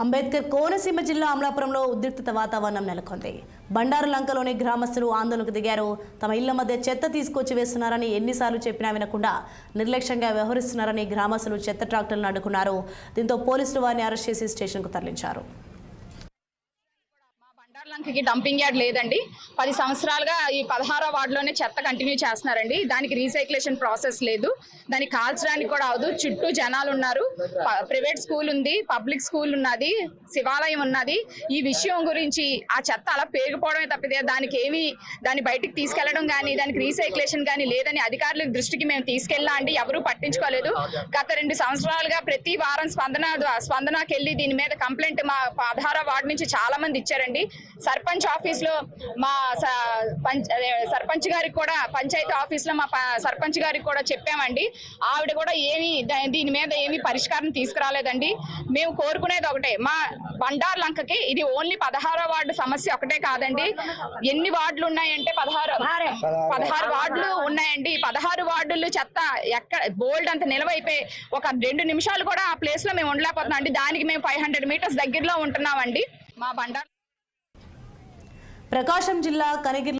అంబేద్కర్ కోనసీమ జిల్లా అమలాపురంలో ఉద్రిక్తత వాతావరణం నెలకొంది. బండారులంకలోని గ్రామస్తులు ఆందోళనకు దిగారు. తమ ఇళ్ల మధ్య చెత్త తీసుకొచ్చి వేస్తున్నారని ఎన్నిసార్లు చెప్పినా వినకుండా నిర్లక్ష్యంగా వ్యవహరిస్తున్నారని గ్రామస్తులు చెత్త ట్రాక్టర్లను అడ్డుకున్నారు. దీంతో పోలీసులు వారిని అరెస్ట్ చేసి స్టేషన్కు తరలించారు. లంకకి డంపింగ్ యార్డ్ లేదండి. 10 సంవత్సరాలుగా ఈ 16వ వార్డులోనే చెత్త కంటిన్యూ చేస్తున్నారండి. దానికి రీసైక్లేషన్ ప్రాసెస్ లేదు, దానికి కాల్చడానికి కూడా అవదు. చుట్టూ జనాలు ఉన్నారు, ప్రైవేట్ స్కూల్ ఉంది, పబ్లిక్ స్కూల్ ఉన్నది, శివాలయం ఉన్నది. ఈ విషయం గురించి ఆ చెత్త అలా పేరుకుపోవడమే తప్పితే దాన్ని బయటికి తీసుకెళ్లడం కానీ దానికి రీసైక్లేషన్ కానీ లేదని అధికారుల దృష్టికి మేము తీసుకెళ్ళా అండి. ఎవరూ పట్టించుకోలేదు. గత 2 సంవత్సరాలుగా ప్రతి వారం స్పందనకి వెళ్ళి దీని మీద కంప్లైంట్ మా 16వ వార్డు నుంచి చాలా మంది ఇచ్చారండి. సర్పంచ్ ఆఫీస్ లో మా సర్పంచ్ గారికి కూడా, పంచాయతీ ఆఫీస్ లో మా సర్పంచ్ గారికి కూడా చెప్పామండి. ఆవిడ కూడా దీని మీద ఏమీ పరిష్కారం తీసుకురాలేదండి. మేము కోరుకునేది ఒకటే, మా బండారులంకకి ఇది ఓన్లీ 16వ వార్డు సమస్య ఒకటే కాదండి. ఎన్ని వార్డులు ఉన్నాయంటే 16 వార్డులు ఉన్నాయండి. 16 వార్డులు చెత్త ఎక్కడ బోల్డ్ అంత నిలవైపోయి ఒక 2 నిమిషాలు కూడా ఆ ప్లేస్ లో మేము ఉండలేకపోతున్నాం అండి. దానికి మేము 500 మీటర్స్ దగ్గరలో ఉంటున్నామండి. మా బండారు ప్రకాశం జిల్లా కనిగిరి